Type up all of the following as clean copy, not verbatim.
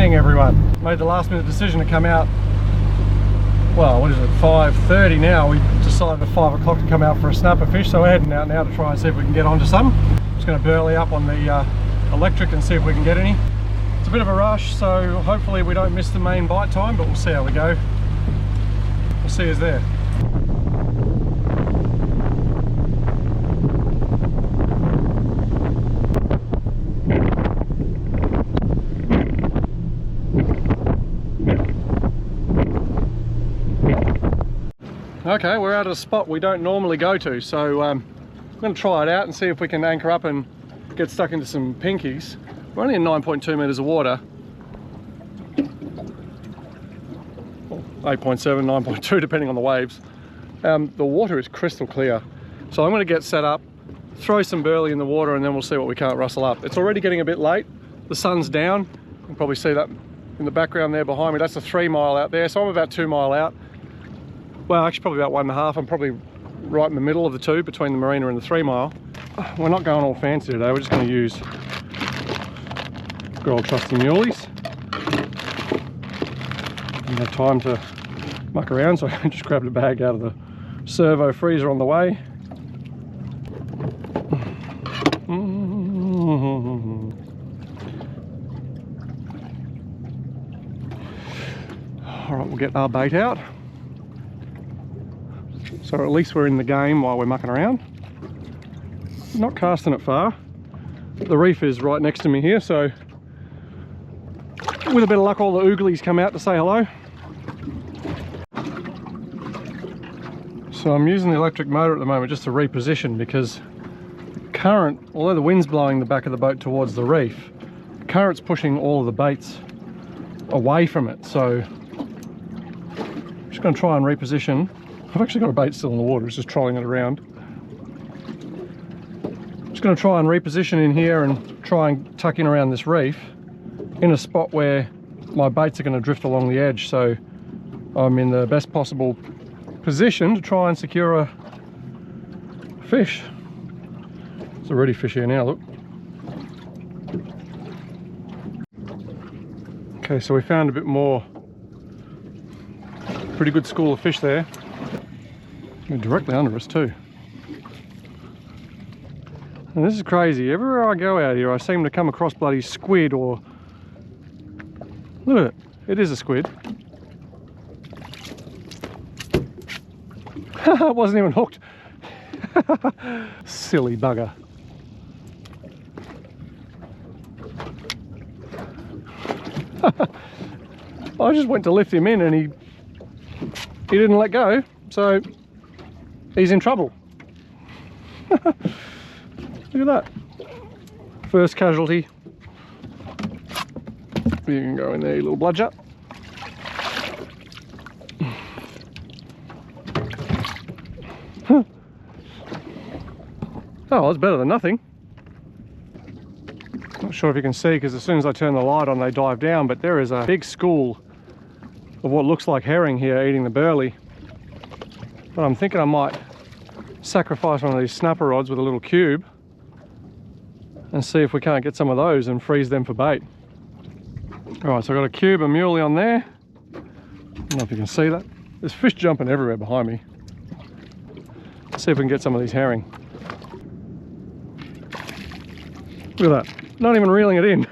evening, everyone. Made the last minute decision to come out. Well, what is it, 5:30 now. We decided at 5 o'clock to come out for a snapper fish, so we're heading out now to try and see if we can get onto some. Just going to burley up on the electric and see if we can get any. It's a bit of a rush, so hopefully we don't miss the main bite time, but we'll see how we go. We'll see us there. Okay, we're out at a spot we don't normally go to, so I'm going to try it out and see if we can anchor up and get stuck into some pinkies. We're only in 9.2 metres of water. 8.7, 9.2 depending on the waves. The water is crystal clear. So I'm going to get set up, throw some burley in the water, and then we'll see what we can't rustle up. It's already getting a bit late. The sun's down. You can probably see that in the background there behind me. That's a 3 mile out there, so I'm about 2 mile out. Well, actually probably about 1.5. I'm probably right in the middle of the two, between the marina and the 3 mile. We're not going all fancy today. We're just going to use good old trusty muleys. Didn't have time to muck around, so I just grabbed a bag out of the servo freezer on the way. All right, we'll get our bait out. So at least we're in the game while we're mucking around. Not casting it far. The reef is right next to me here, so with a bit of luck all the ooglies come out to say hello. So I'm using the electric motor at the moment just to reposition, because current, although the wind's blowing the back of the boat towards the reef, the current's pushing all of the baits away from it. So I'm just going to try and reposition. I've actually got a bait still in the water, it's just trolling it around. Just going to try and reposition in here and try and tuck in around this reef in a spot where my baits are going to drift along the edge, so I'm in the best possible position to try and secure a fish. It's already fish here now, look. Okay, so we found a bit more. Pretty good school of fish there. Directly under us too. And this is crazy. Everywhere I go out here I seem to come across bloody squid, or look at it, it is a squid. It wasn't even hooked. Silly bugger. I just went to lift him in and he didn't let go, so he's in trouble. Look at that. First casualty. You can go in there, you little bludger. Oh, that's better than nothing. Not sure if you can see, because as soon as I turn the light on they dive down, but there is a big school of what looks like herring here eating the burley. But I'm thinking I might sacrifice one of these snapper rods with a little cube and see if we can't get some of those and freeze them for bait. Alright, so I've got a cube, a muley on there. I don't know if you can see that. There's fish jumping everywhere behind me. Let's see if we can get some of these herring. Look at that, not even reeling it in.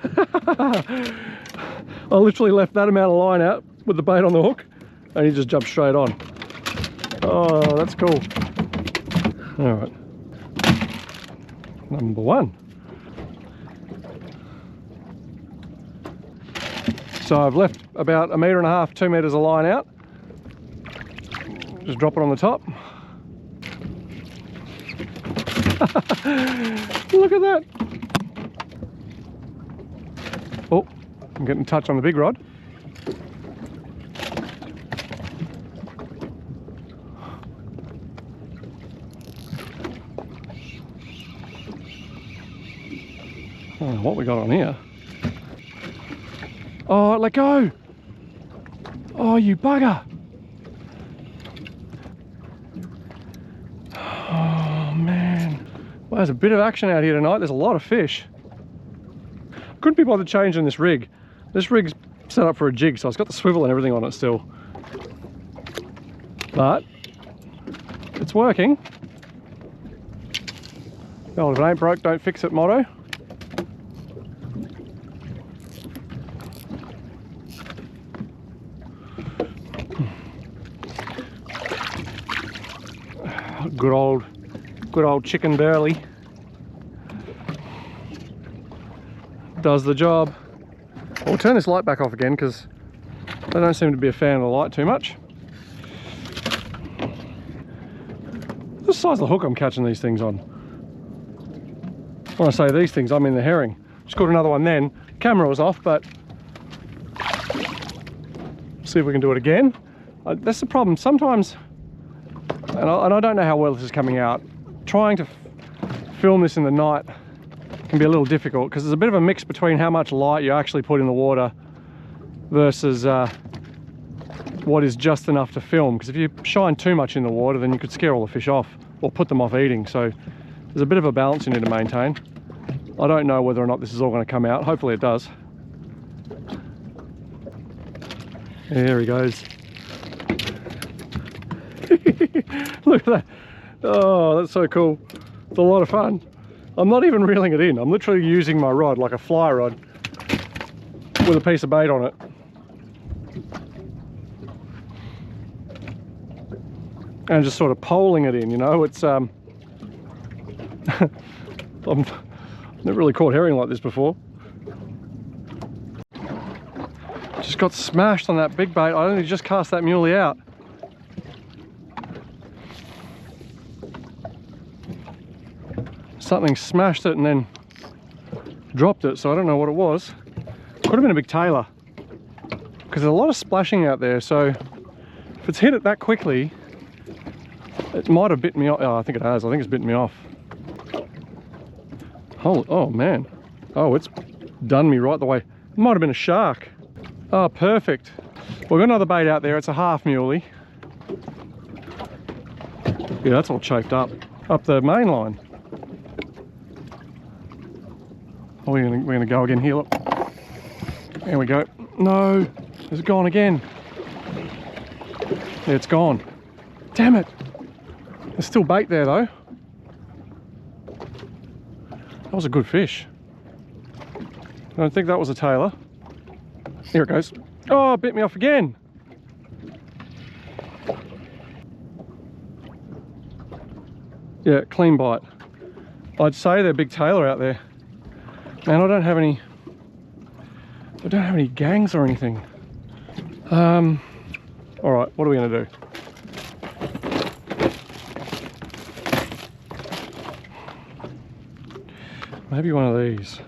I literally left that amount of line out with the bait on the hook and he just jumped straight on. Oh, that's cool. All right, number one. So I've left about 1.5 meters, 2 meters of line out. Just drop it on the top. Look at that. Oh, I'm getting a touch on the big rod. I don't know what we got on here. Oh, let go! Oh, you bugger! Oh, man. Well, there's a bit of action out here tonight. There's a lot of fish. Couldn't be bothered changing this rig. This rig's set up for a jig, so it's got the swivel and everything on it still. But it's working. Well, if it ain't broke, don't fix it motto. Good old chicken burley. Does the job. We'll turn this light back off again because I don't seem to be a fan of the light too much. The size of the hook I'm catching these things on. When I say these things, I mean the herring. Just caught another one then. Camera was off, but see if we can do it again. That's the problem. Sometimes, and I don't know how well this is coming out, trying to film this in the night can be a little difficult because there's a bit of a mix between how much light you actually put in the water versus what is just enough to film. Because if you shine too much in the water, then you could scare all the fish off or put them off eating. So there's a bit of a balance you need to maintain. I don't know whether or not this is all going to come out. Hopefully it does. There he goes. Look at that. Oh, that's so cool. It's a lot of fun. I'm not even reeling it in. I'm literally using my rod like a fly rod with a piece of bait on it. And just sort of poling it in, you know. It's I've never really caught herring like this before. Just got smashed on that big bait. I only just cast that muley out. Something smashed it and then dropped it, so I don't know what it was. Could have been a big tailor, because there's a lot of splashing out there, so if it's hit it that quickly, it might have bitten me off. Oh, I think it has. I think it's bitten me off. Oh man. Oh, it's done me right the way. It might have been a shark. Oh, perfect. We've got another bait out there. It's a half muley. Yeah, that's all chafed up the main line. Oh, we're gonna go again here, look. There we go. No, it's gone again. Yeah, it's gone. Damn it. There's still bait there though. That was a good fish. I don't think that was a tailor. Here it goes. Oh, it bit me off again. Yeah, clean bite. I'd say they're big tailor out there. Man, I don't have any gangs or anything. All right, what are we gonna do? Maybe one of these.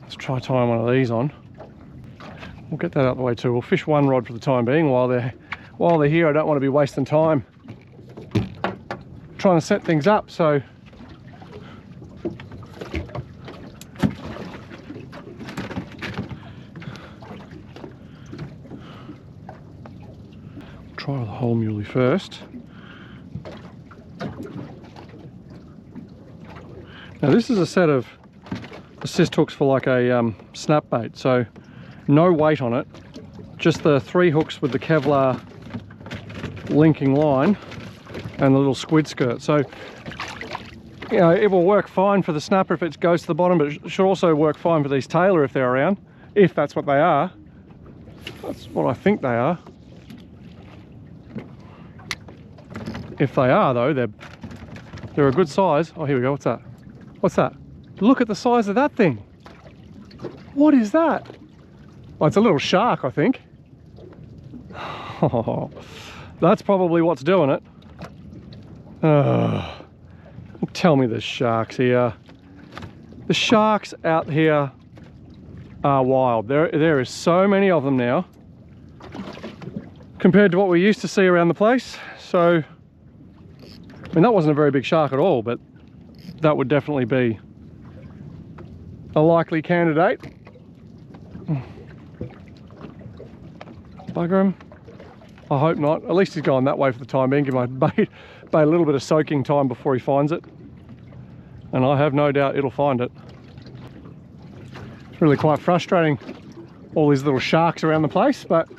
Let's try tying one of these on. We'll get that out of the way too. We'll fish one rod for the time being while they're here. I don't want to be wasting time trying to set things up, so try the whole muley first. Now this is a set of assist hooks for like a snap bait, so no weight on it, just the 3 hooks with the Kevlar linking line and the little squid skirt. So, you know, it will work fine for the snapper if it goes to the bottom, but it should also work fine for these tailor if they're around, if that's what they are. That's what I think they are. If they are though, they're a good size. Oh, here we go. What's that? What's that? Look at the size of that thing. What is that? Oh, it's a little shark, I think. Oh, that's probably what's doing it. Tell me there's sharks here. The sharks out here are wild. There is so many of them now compared to what we used to see around the place. So, I mean, that wasn't a very big shark at all, but that would definitely be a likely candidate. Bugger him. I hope not. At least he's going that way for the time being. Give my but a little bit of soaking time before he finds it. And I have no doubt it'll find it. It's really quite frustrating, all these little sharks around the place, but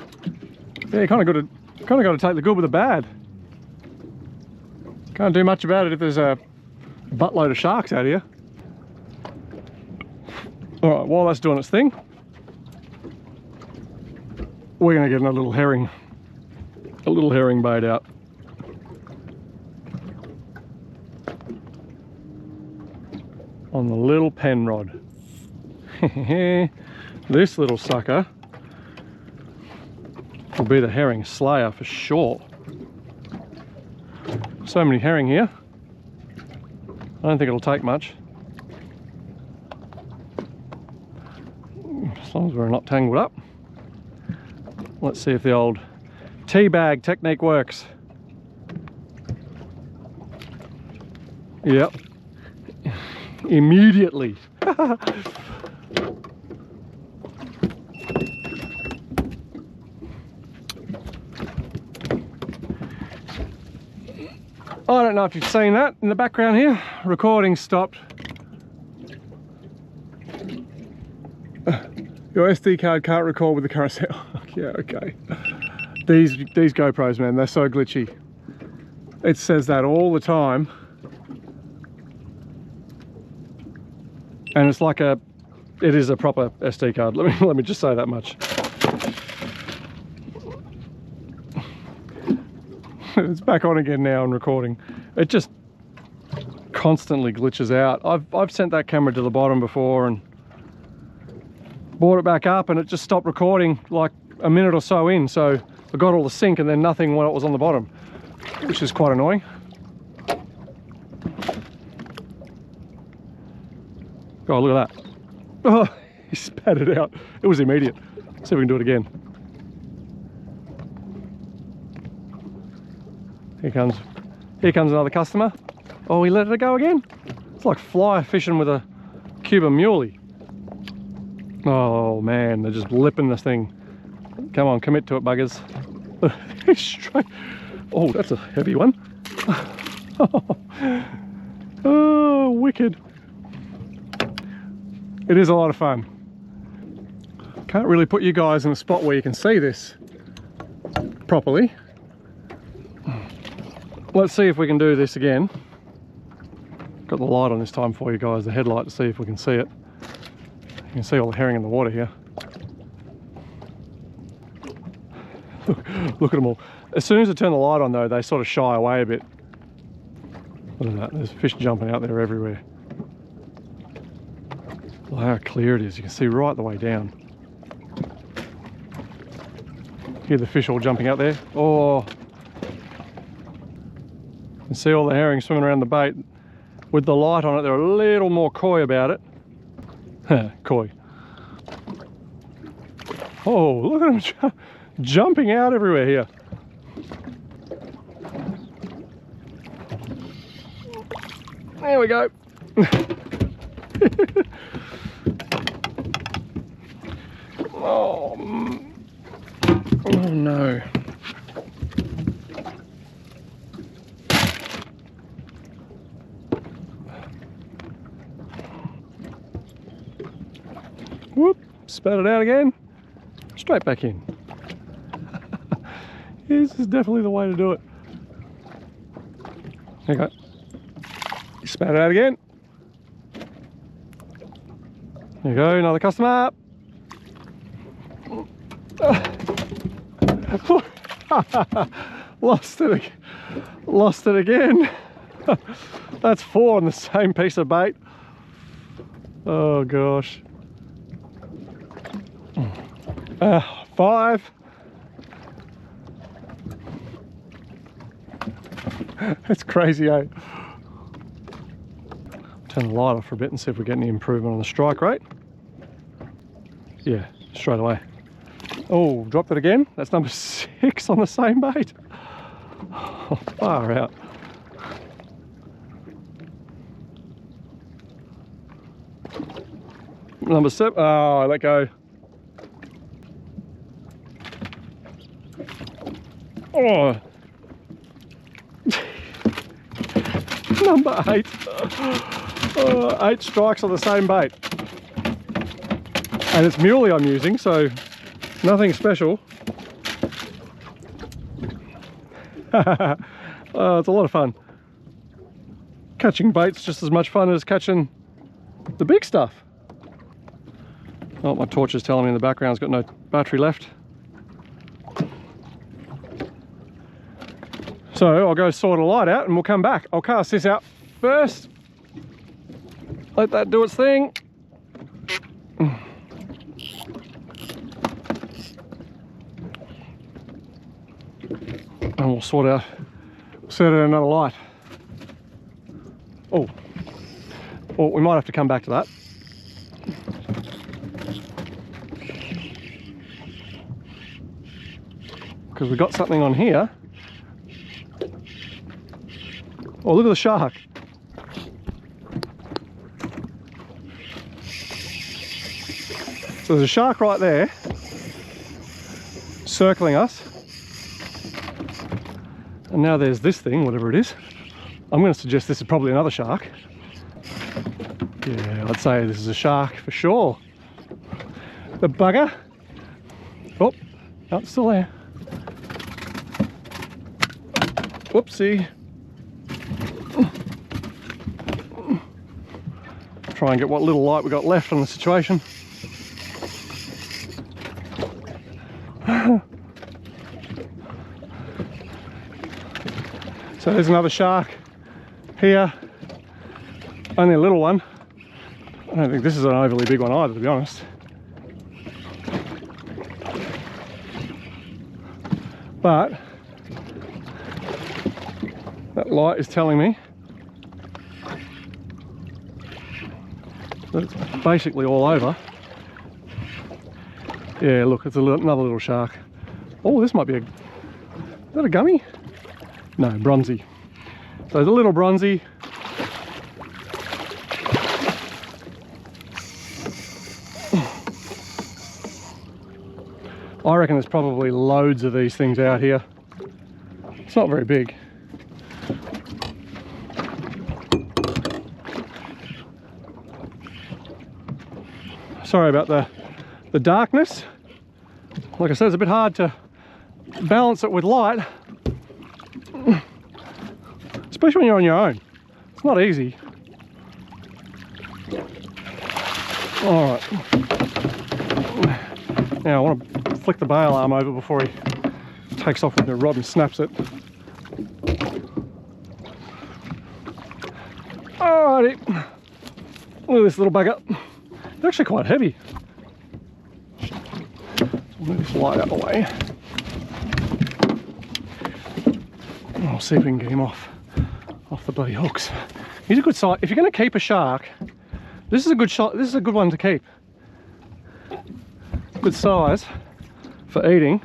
yeah, you kind of got to take the good with the bad. Can't do much about it if there's a buttload of sharks out here. All right, while that's doing its thing, we're going to get a little herring bait out. On the little pen rod. This little sucker will be the herring slayer for sure. So many herring here. I don't think it'll take much. As long as we're not tangled up. Let's see if the old tea bag technique works. Yep. Immediately. I don't know if you've seen that in the background here. Recording stopped. Your SD card can't record with the current sound. Yeah, okay. These GoPros, man, they're so glitchy. It says that all the time. And it's like it is a proper SD card. Let me just say that much. It's back on again now and recording. It just constantly glitches out. I've sent that camera to the bottom before and brought it back up and it just stopped recording like a minute or so in. So I got all the sync and then nothing when it was on the bottom, which is quite annoying. Oh, look at that. Oh, he spat it out. It was immediate. Let's see if we can do it again. Here comes another customer. Oh, he let it go again. It's like fly fishing with a Cuban muley. Oh man, they're just lipping this thing. Come on, commit to it, buggers. Straight. Oh, that's a heavy one. Oh, wicked. It is a lot of fun. Can't really put you guys in a spot where you can see this properly. Let's see if we can do this again. Got the light on this time for you guys, the headlight, to see if we can see it. You can see all the herring in the water here. Look at them all. As soon as I turn the light on though, they sort of shy away a bit. Look at that, there's fish jumping out there everywhere. Well, how clear it is, you can see right the way down. Hear the fish all jumping out there. Oh, you can see all the herring swimming around the bait. With the light on it, they're a little more coy about it. Coy. Oh, look at them jumping out everywhere here. There we go. Oh no. Whoop, spat it out again. Straight back in. This is definitely the way to do it. There you go. Spat it out again. There you go, another customer. Lost it again. That's 4 on the same piece of bait. Oh gosh. 5. That's crazy, eh? Turn the light off for a bit and see if we get any improvement on the strike rate. Yeah, straight away. Oh, dropped it again. That's number 6 on the same bait. Oh, far out. Number 7. Oh, I let go. Oh. Number 8. 8 strikes on the same bait. And it's muley I'm using, so nothing special. It's a lot of fun. Catching bait's just as much fun as catching the big stuff. Oh, my torch is telling me in the background it's got no battery left. So I'll go sort a light out and we'll come back. I'll cast this out first. Let that do its thing. And we'll set out another light. Oh, well, we might have to come back to that. Because we've got something on here. Oh, look at the shark. So there's a shark right there, circling us. And now there's this thing, whatever it is. I'm going to suggest this is probably another shark. Yeah, I'd say this is a shark for sure. The bugger. Oh, no, it's still there. Whoopsie. Try and get what little light we got left on the situation. So there's another shark here, only a little one. I don't think this is an overly big one either, to be honest. But that light is telling me that it's basically all over. Yeah, look, it's another little shark. Oh, this might be is that a gummy? No, bronzy. So there's a little bronzy. I reckon there's probably loads of these things out here. It's not very big. Sorry about the darkness. Like I said, it's a bit hard to balance it with light. Especially when you're on your own. It's not easy. Alright. Now I want to flick the bail arm over before he takes off with the rod and snaps it. Alrighty. Look at this little bugger. It's actually quite heavy. I'll move this light out of the way. I'll see if we can get him off the bloody hooks. He's a good size. If you're going to keep a shark, this is a good shot. This is a good one to keep. Good size for eating.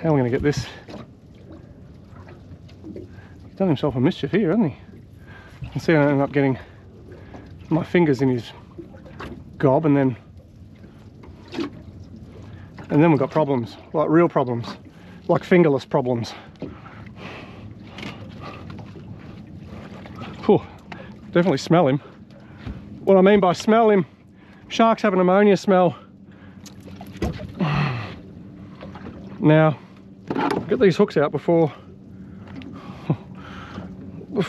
How are we going to get this? He's done himself a mischief here, hasn't he? You can see I end up getting my fingers in his gob, and then we've got problems, like real problems, like fingerless problems. Whew, definitely smell him. What I mean by smell him, sharks have an ammonia smell. Now, get these hooks out before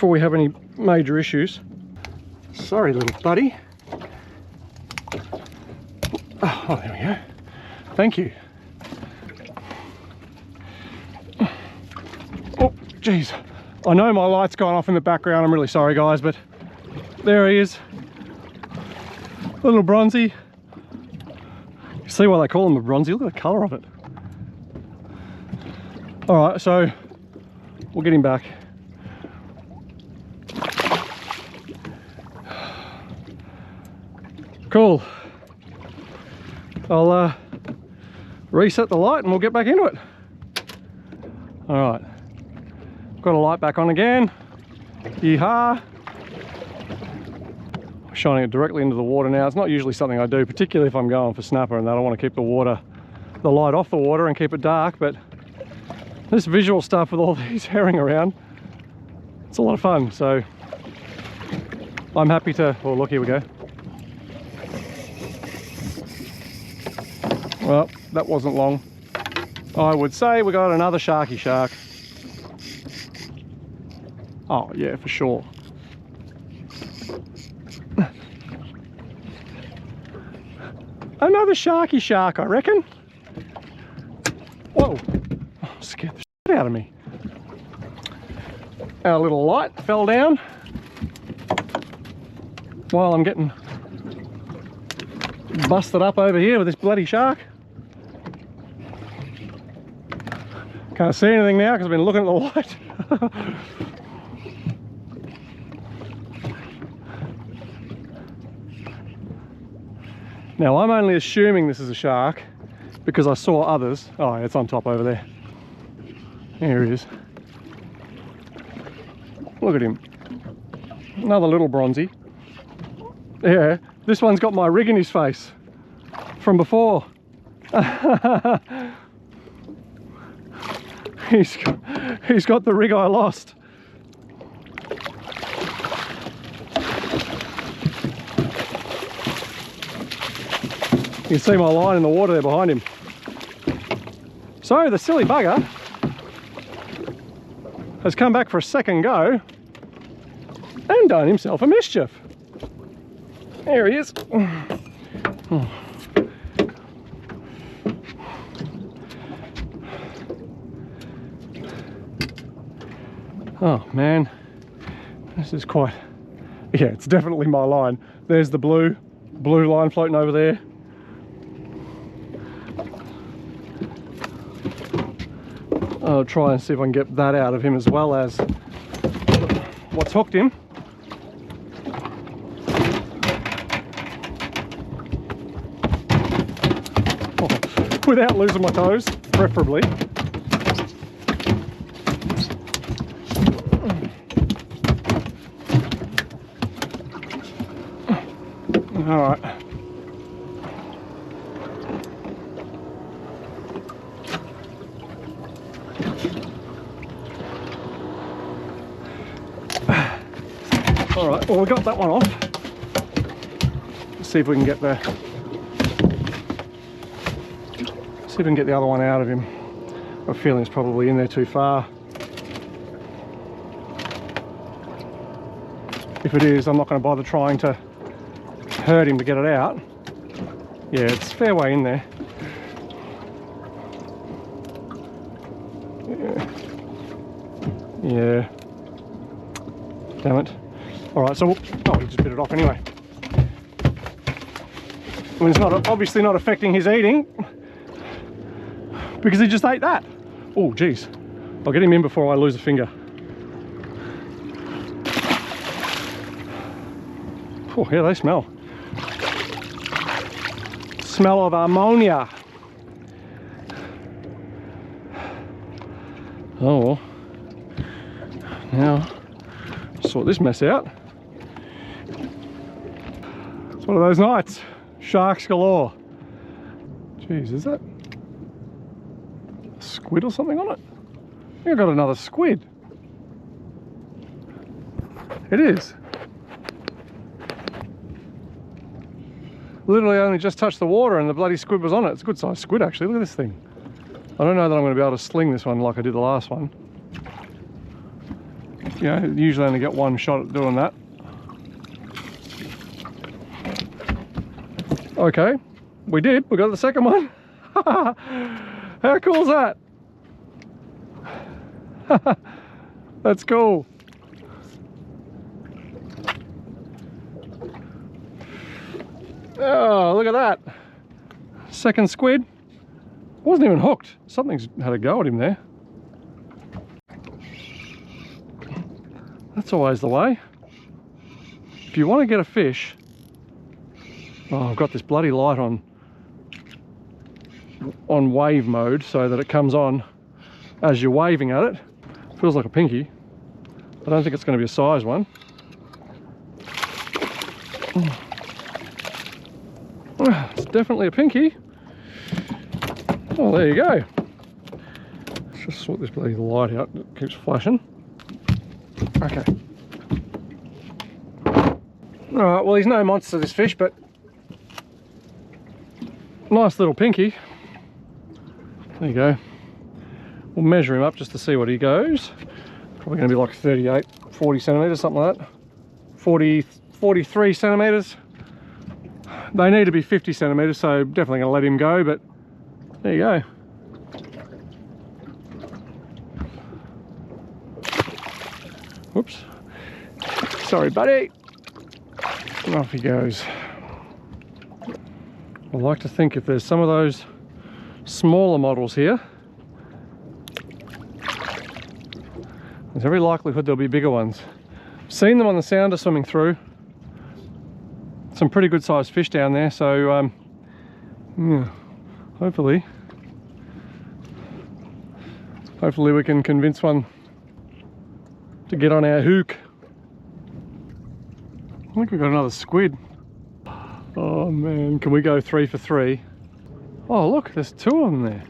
we have any major issues. Sorry, little buddy. Oh, there we go. Thank you. Oh, geez. I know my light's gone off in the background. I'm really sorry, guys, but there he is. Little bronzy. You see why they call him a bronzy? Look at the colour of it. All right, so we'll get him back. Cool. I'll reset the light and we'll get back into it. All right, got a light back on again. Yeehaw. Shining it directly into the water now. It's not usually something I do, particularly if I'm going for snapper and that. I want to keep the light off the water and keep it dark, but This visual stuff with all these herring around, it's a lot of fun, so I'm happy to... Oh, look, here we go. Well, that wasn't long. I would say we got another sharky shark. Oh, yeah, for sure. Another sharky shark, I reckon. Whoa, oh, scared the shit out of me. Our little light fell down while I'm getting busted up over here with this bloody shark. Can't see anything now because I've been looking at the light. Now, I'm only assuming this is a shark because I saw others. Oh, it's on top over there. Here he is. Look at him. Another little bronzy. Yeah, this one's got my rig in his face from before. He's got the rig I lost. You can see my line in the water there behind him. So the silly bugger has come back for a second go and done himself a mischief. There he is. Oh man, this is quite... Yeah, it's definitely my line. There's the blue line floating over there. I'll try and see if I can get that out of him as well as what's hooked him. Oh, without losing my toes, preferably. All right. All right, well, we got that one off. Let's see if we can get the... See if we can get the other one out of him. I have a feeling it's probably in there too far. If it is, I'm not going to bother trying to hurt him to get it out. Yeah, it's a fair way in there. Yeah. Damn it. Alright, so... Oh, he just bit it off anyway. I mean, it's not obviously not affecting his eating because he just ate that. Oh, geez. I'll get him in before I lose a finger. Oh, yeah, they smell. Smell of ammonia. Oh, well. Now, sort this mess out. It's one of those nights. Sharks galore. Jeez, is that a squid or something on it? I think I got another squid. It is. Literally only just touched the water and the bloody squid was on it. It's a good sized squid actually. Look at this thing. I don't know that I'm going to be able to sling this one like I did the last one. You know, usually only get one shot at doing that. Okay, we did. We got the second one. How cool is that? That's cool. Oh, look at that. Second squid. Wasn't even hooked. Something's had a go at him there. That's always the way. If you want to get a fish... Oh, I've got this bloody light on wave mode so that it comes on as you're waving at it. Feels like a pinky. I don't think it's going to be a size one. It's definitely a pinky. Oh, there you go. just sort this bloody light out. It keeps flashing. Okay. Alright, well he's no monster, this fish, but nice little pinky. There you go. We'll measure him up just to see what he goes. Probably going to be like 38, 40 centimetres, something like that. 40, 43 centimetres. They need to be 50 centimetres, so definitely going to let him go, but there you go. Whoops. Sorry, buddy. And off he goes. I like to think if there's some of those smaller models here, there's every likelihood there'll be bigger ones. Seen them on the sounder swimming through. Some pretty good sized fish down there, so yeah, hopefully we can convince one to get on our hook. I think we've got another squid. Oh man, can we go 3 for 3? Oh look, there's 2 of them there.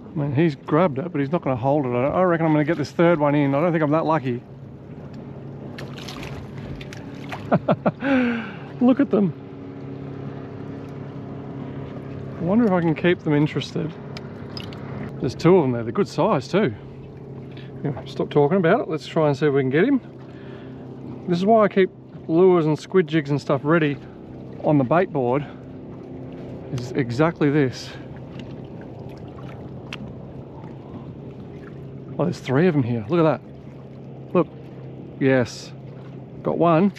I mean, he's grabbed it, but he's not going to hold it. I reckon I'm going to get this third one in. I don't think I'm that lucky. Look at them. I wonder if I can keep them interested. There's 2 of them there. They're good size too. Anyway, stop talking about it. Let's try and see if we can get him. This is why I keep lures and squid jigs and stuff ready on the bait board. Is exactly this. Oh, there's 3 of them here. Look at that. Look. Yes. Got one.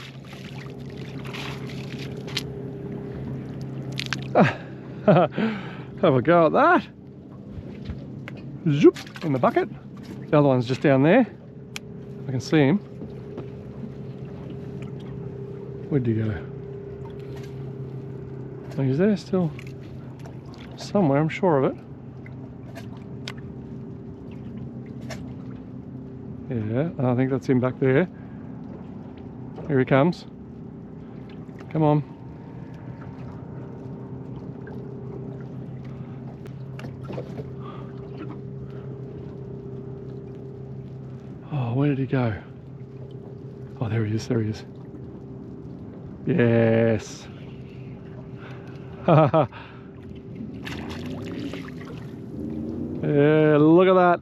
Have a go at that. Zoop, in the bucket. The other one's just down there. I can see him. Where'd he go? Oh, he's there still. Somewhere, I'm sure of it. Yeah, I think that's him back there. Here he comes. Come on. Oh, where did he go? Oh, there he is, there he is. Yes. Yeah, look at that.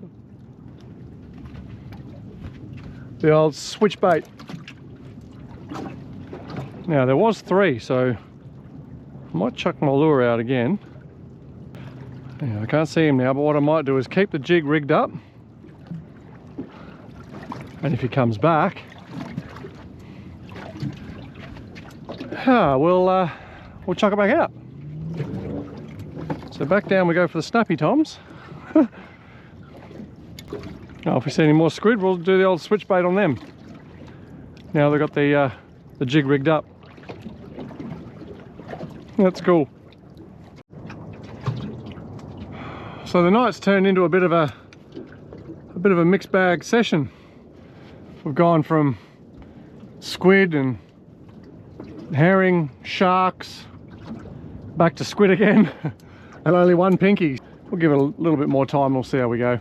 The old switch bait. Now there was 3, so I might chuck my lure out again. Yeah, I can't see him now, but what I might do is keep the jig rigged up, and if he comes back, we'll chuck it back out. So back down we go for the snappy toms. Now if we see any more squid, we'll do the old switch bait on them. Now they've got the jig rigged up. That's cool. So the night's turned into a bit of a mixed bag session. We've gone from squid and herring, sharks, back to squid again, and only 1 pinky. We'll give it a little bit more time, we'll see how we go.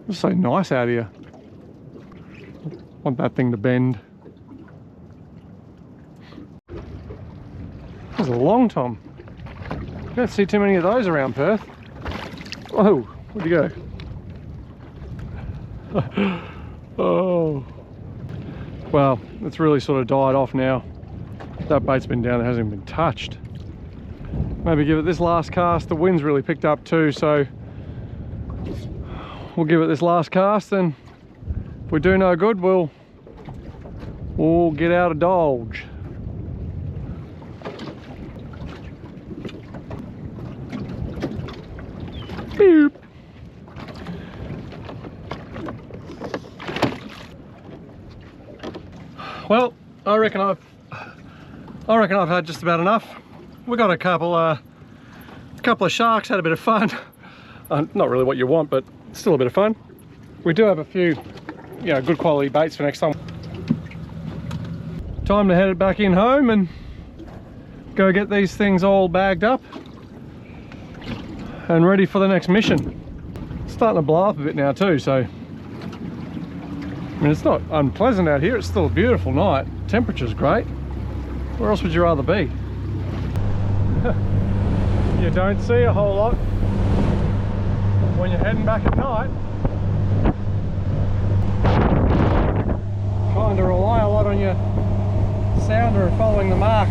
It's so nice out here. Want that thing to bend. There's a long tom. You don't see too many of those around Perth. Whoa, where'd you go? Oh. Well, it's really sort of died off now. That bait's been down, it hasn't even been touched. Maybe give it this last cast. The wind's really picked up too, so we'll give it this last cast, and if we do no good, we'll get out of Dodge. Beep. Well, I reckon I've had just about enough. We got a couple of sharks, had a bit of fun. Not really what you want, but still a bit of fun. We do have a few, good quality baits for next time. Time to head it back in home and go get these things all bagged up and ready for the next mission. It's starting to blow up a bit now too, so I mean, it's not unpleasant out here. It's still a beautiful night. Temperature's great. Where else would you rather be? You don't see a whole lot when you're heading back at night. Trying to rely a lot on your sounder and following the mark.